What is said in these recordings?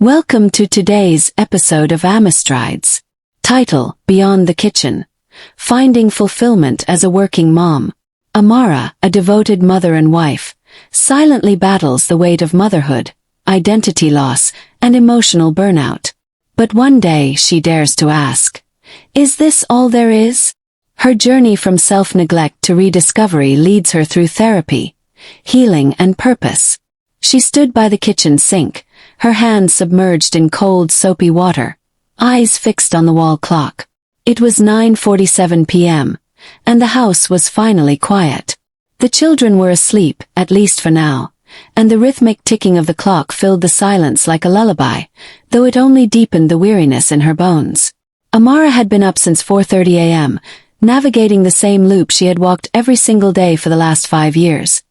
Welcome to today's episode of Amastrides. Title: Beyond the Kitchen. Finding Fulfillment as a Working Mom. Amara, a devoted mother and wife, silently battles the weight of motherhood, identity loss, and emotional burnout. But one day she dares to ask, is this all there is? Her journey from self-neglect to rediscovery leads her through therapy, healing, and purpose. She stood by the kitchen sink, her hands submerged in cold, soapy water, eyes fixed on the wall clock. It was 9:47 p.m., and the house was finally quiet. The children were asleep, at least for now, and the rhythmic ticking of the clock filled the silence like a lullaby, though it only deepened the weariness in her bones. Amara had been up since 4:30 a.m., navigating the same loop she had walked every single day for the last 5 years.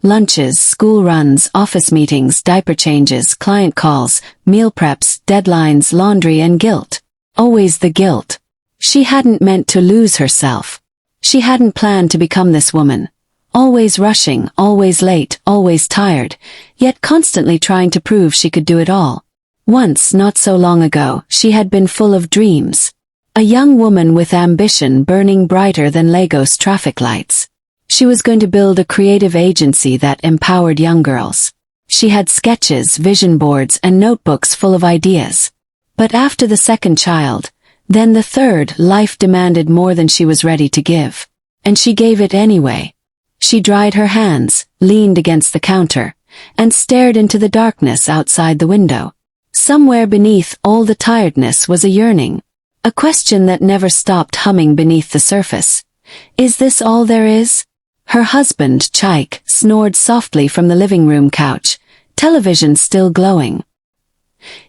Lunches, school runs, office meetings, diaper changes, client calls, meal preps, deadlines, laundry, and guilt. Always the guilt. She hadn't meant to lose herself. She hadn't planned to become this woman. Always rushing, always late, always tired, yet constantly trying to prove she could do it all. Once, not so long ago, she had been full of dreams. A young woman with ambition burning brighter than Lagos traffic lights. She was going to build a creative agency that empowered young girls. She had sketches, vision boards, and notebooks full of ideas. But after the second child, then the third, life demanded more than she was ready to give. And she gave it anyway. She dried her hands, leaned against the counter, and stared into the darkness outside the window. Somewhere beneath all the tiredness was a yearning. A question that never stopped humming beneath the surface. Is this all there is? Her husband, Chaik, snored softly from the living room couch, television still glowing.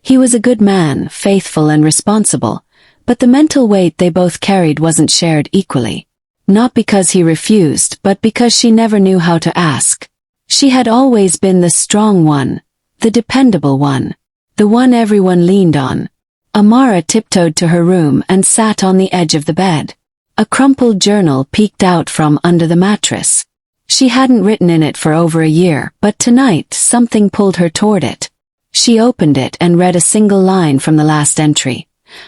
He was a good man, faithful and responsible, but the mental weight they both carried wasn't shared equally. Not because he refused, but because she never knew how to ask. She had always been the strong one, the dependable one, the one everyone leaned on. Amara tiptoed to her room and sat on the edge of the bed. A crumpled journal peeked out from under the mattress. She hadn't written in it for over a year, but tonight something pulled her toward it. She opened it and read a single line from the last entry.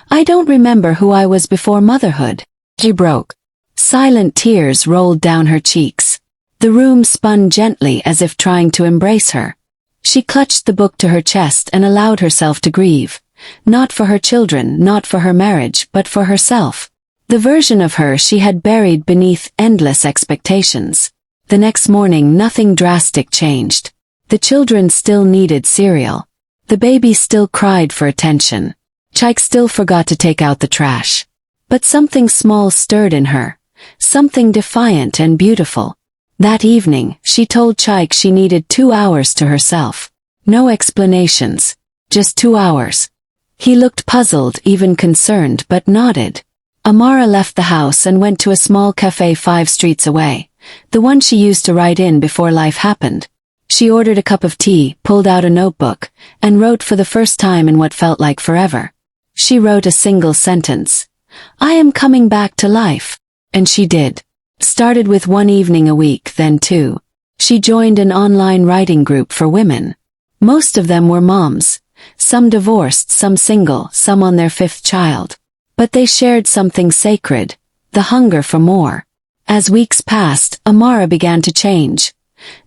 I don't remember who I was before motherhood. She broke. Silent tears rolled down her cheeks. The room spun gently as if trying to embrace her. She clutched the book to her chest and allowed herself to grieve. Not for her children, not for her marriage, but for herself. The version of her she had buried beneath endless expectations. The next morning nothing drastic changed. The children still needed cereal. The baby still cried for attention. Chaik still forgot to take out the trash. But something small stirred in her. Something defiant and beautiful. That evening, she told Chaik she needed 2 hours to herself. No explanations. Just 2 hours. He looked puzzled, even concerned, but nodded. Amara left the house and went to a small cafe 5 streets away, the one she used to write in before life happened. She ordered a cup of tea, pulled out a notebook, and wrote for the first time in what felt like forever. She wrote a single sentence. I am coming back to life. And she did. Started with 1 evening a week, then 2. She joined an online writing group for women. Most of them were moms. Some divorced, some single, some on their 5th child. But they shared something sacred, the hunger for more. As weeks passed, Amara began to change.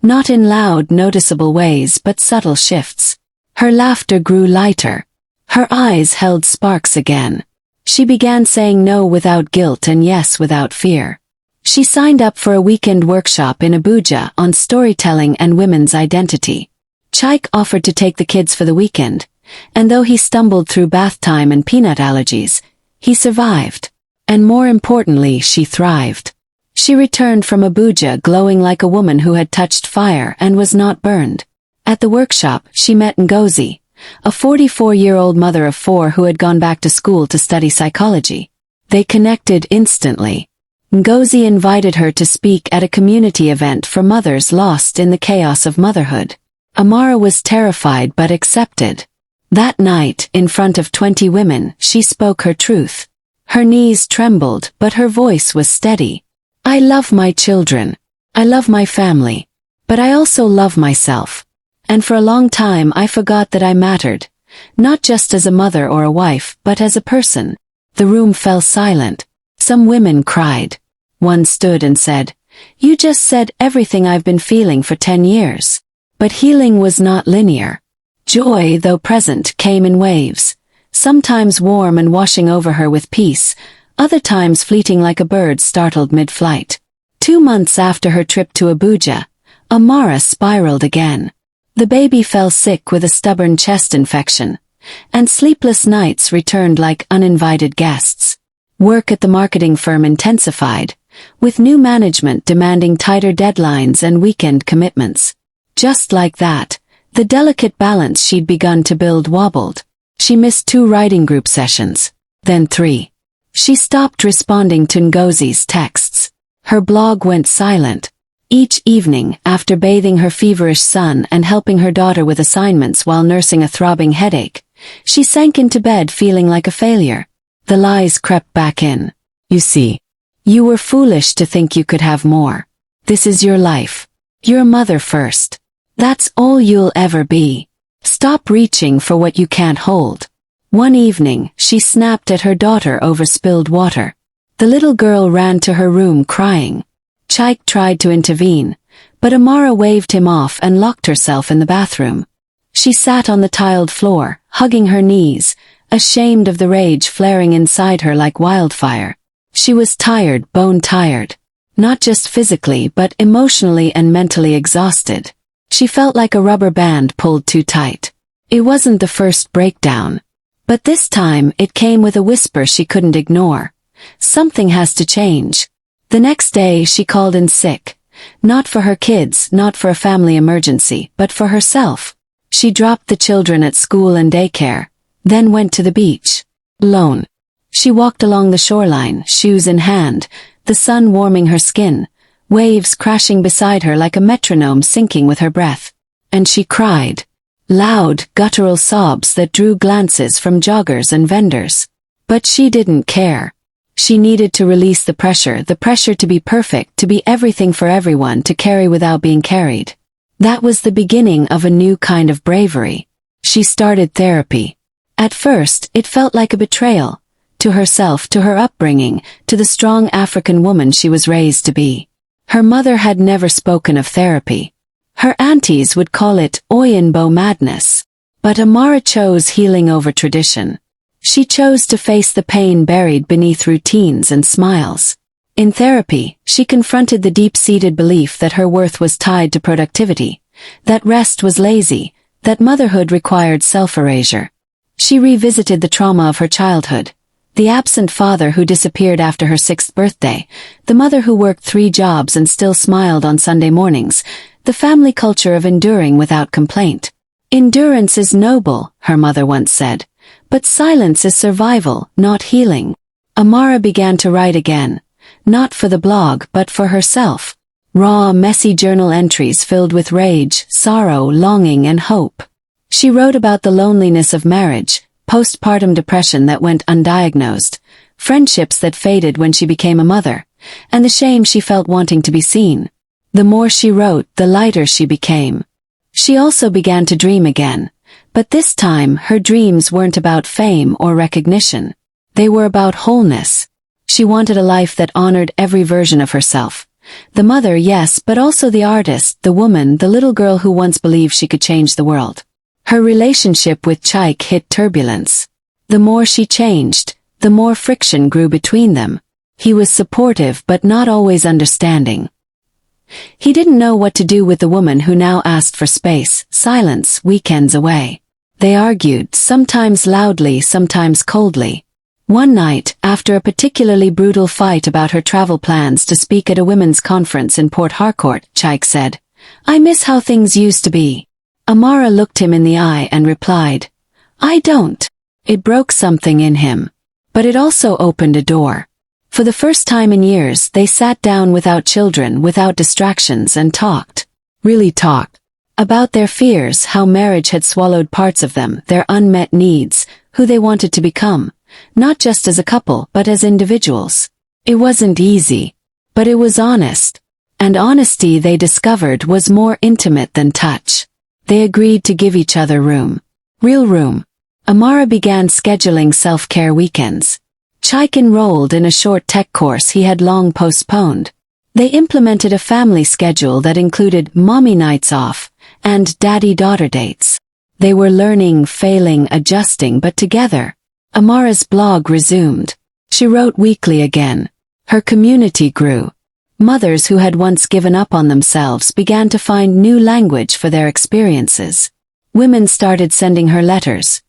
Not in loud, noticeable ways, but subtle shifts. Her laughter grew lighter. Her eyes held sparks again. She began saying no without guilt and yes without fear. She signed up for a weekend workshop in Abuja on storytelling and women's identity. Chaik offered to take the kids for the weekend, and though he stumbled through bath time and peanut allergies, he survived. And more importantly, she thrived. She returned from Abuja glowing like a woman who had touched fire and was not burned. At the workshop, she met Ngozi, a 44-year-old mother of 4 who had gone back to school to study psychology. They connected instantly. Ngozi invited her to speak at a community event for mothers lost in the chaos of motherhood. Amara was terrified but accepted. That night, in front of 20 women, she spoke her truth. Her knees trembled, but her voice was steady. I love my children. I love my family. But I also love myself. And for a long time I forgot that I mattered, not just as a mother or a wife, but as a person. The room fell silent. Some women cried. One stood and said, "You just said everything I've been feeling for 10 years. But healing was not linear. Joy, though present, came in waves, sometimes warm and washing over her with peace, other times fleeting like a bird startled mid-flight. 2 months after her trip to Abuja, Amara spiraled again. The baby fell sick with a stubborn chest infection, and sleepless nights returned like uninvited guests. Work at the marketing firm intensified, with new management demanding tighter deadlines and weekend commitments. Just like that, the delicate balance she'd begun to build wobbled. She missed 2 writing group sessions, then 3. She stopped responding to Ngozi's texts. Her blog went silent. Each evening, after bathing her feverish son and helping her daughter with assignments while nursing a throbbing headache, she sank into bed feeling like a failure. The lies crept back in. "You see, you were foolish to think you could have more. This is your life. You're a mother first. That's all you'll ever be. Stop reaching for what you can't hold." One evening, she snapped at her daughter over spilled water. The little girl ran to her room crying. Chaik tried to intervene, but Amara waved him off and locked herself in the bathroom. She sat on the tiled floor, hugging her knees, ashamed of the rage flaring inside her like wildfire. She was tired, bone-tired. Not just physically but emotionally and mentally exhausted. She felt like a rubber band pulled too tight. It wasn't the first breakdown. But this time it came with a whisper she couldn't ignore. Something has to change. The next day she called in sick. Not for her kids, not for a family emergency, but for herself. She dropped the children at school and daycare, then went to the beach. Alone. She walked along the shoreline, shoes in hand, the sun warming her skin, waves crashing beside her like a metronome syncing with her breath. And she cried. Loud, guttural sobs that drew glances from joggers and vendors. But she didn't care. She needed to release the pressure to be perfect, to be everything for everyone, to carry without being carried. That was the beginning of a new kind of bravery. She started therapy. At first, it felt like a betrayal. To herself, to her upbringing, to the strong African woman she was raised to be. Her mother had never spoken of therapy. Her aunties would call it Oyinbo madness. But Amara chose healing over tradition. She chose to face the pain buried beneath routines and smiles. In therapy, she confronted the deep-seated belief that her worth was tied to productivity, that rest was lazy, that motherhood required self-erasure. She revisited the trauma of her childhood. The absent father who disappeared after her 6th birthday, the mother who worked 3 jobs and still smiled on Sunday mornings, the family culture of enduring without complaint. Endurance is noble, her mother once said, but silence is survival, not healing. Amara began to write again, not for the blog but for herself. Raw, messy journal entries filled with rage, sorrow, longing, and hope. She wrote about the loneliness of marriage, postpartum depression that went undiagnosed, friendships that faded when she became a mother, and the shame she felt wanting to be seen. The more she wrote, the lighter she became. She also began to dream again, but this time her dreams weren't about fame or recognition. They were about wholeness. She wanted a life that honored every version of herself. The mother, yes, but also the artist, the woman, the little girl who once believed she could change the world. Her relationship with Chaik hit turbulence. The more she changed, the more friction grew between them. He was supportive but not always understanding. He didn't know what to do with the woman who now asked for space, silence, weekends away. They argued, sometimes loudly, sometimes coldly. One night, after a particularly brutal fight about her travel plans to speak at a women's conference in Port Harcourt, Chaik said, "I miss how things used to be." Amara looked him in the eye and replied, "I don't." It broke something in him. But it also opened a door. For the first time in years, they sat down without children, without distractions, and talked. Really talked. About their fears, how marriage had swallowed parts of them, their unmet needs, who they wanted to become, not just as a couple, but as individuals. It wasn't easy. But it was honest. And honesty, they discovered, was more intimate than touch. They agreed to give each other room. Real room. Amara began scheduling self-care weekends. Chaik enrolled in a short tech course he had long postponed. They implemented a family schedule that included mommy nights off and daddy-daughter dates. They were learning, failing, adjusting, but together. Amara's blog resumed. She wrote weekly again. Her community grew. Mothers who had once given up on themselves began to find new language for their experiences. Women started sending her letters.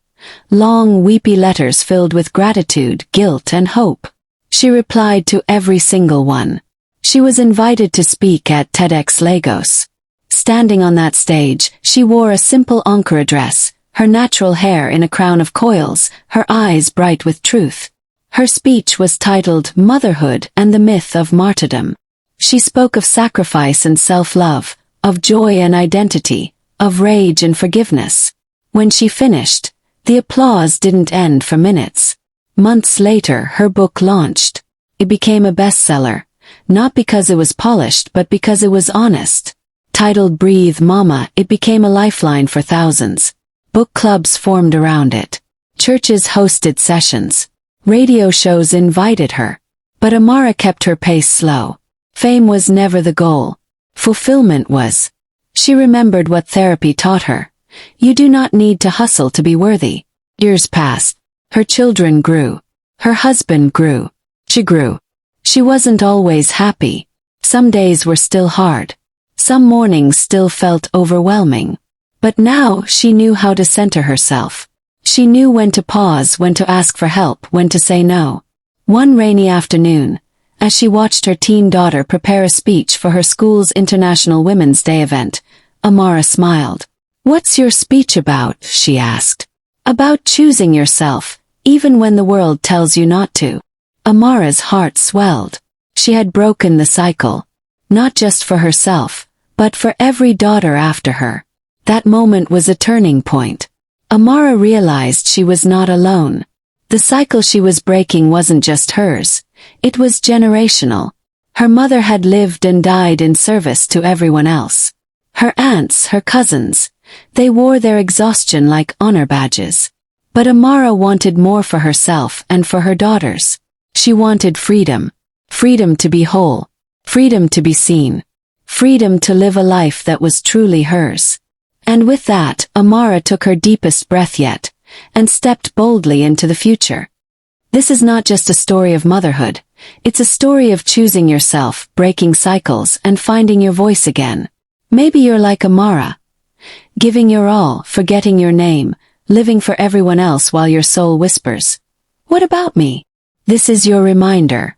Long, weepy letters filled with gratitude, guilt, and hope. She replied to every single one. She was invited to speak at TEDx Lagos. Standing on that stage, she wore a simple Ankara dress, her natural hair in a crown of coils, her eyes bright with truth. Her speech was titled Motherhood and the Myth of Martyrdom. She spoke of sacrifice and self-love, of joy and identity, of rage and forgiveness. When she finished, the applause didn't end for minutes. Months later, her book launched. It became a bestseller, not because it was polished but because it was honest. Titled Breathe Mama, it became a lifeline for thousands. Book clubs formed around it. Churches hosted sessions. Radio shows invited her. But Amara kept her pace slow. Fame was never the goal. Fulfillment was. She remembered what therapy taught her. You do not need to hustle to be worthy. Years passed. Her children grew. Her husband grew. She grew. She wasn't always happy. Some days were still hard. Some mornings still felt overwhelming. But now she knew how to center herself. She knew when to pause, when to ask for help, when to say no. One rainy afternoon, as she watched her teen daughter prepare a speech for her school's International Women's Day event, Amara smiled. "What's your speech about?" she asked. "About choosing yourself, even when the world tells you not to." Amara's heart swelled. She had broken the cycle. Not just for herself, but for every daughter after her. That moment was a turning point. Amara realized she was not alone. The cycle she was breaking wasn't just hers. It was generational. Her mother had lived and died in service to everyone else. Her aunts, her cousins, they wore their exhaustion like honor badges. But Amara wanted more for herself and for her daughters. She wanted freedom. Freedom to be whole. Freedom to be seen. Freedom to live a life that was truly hers. And with that, Amara took her deepest breath yet, and stepped boldly into the future. This is not just a story of motherhood. It's a story of choosing yourself, breaking cycles, and finding your voice again. Maybe you're like Amara. Giving your all, forgetting your name, living for everyone else while your soul whispers, "What about me?" This is your reminder.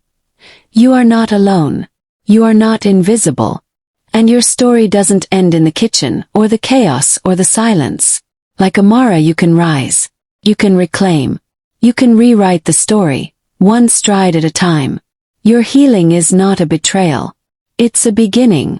You are not alone. You are not invisible. And your story doesn't end in the kitchen, or the chaos, or the silence. Like Amara, you can rise. You can reclaim. You can rewrite the story, one stride at a time. Your healing is not a betrayal. It's a beginning.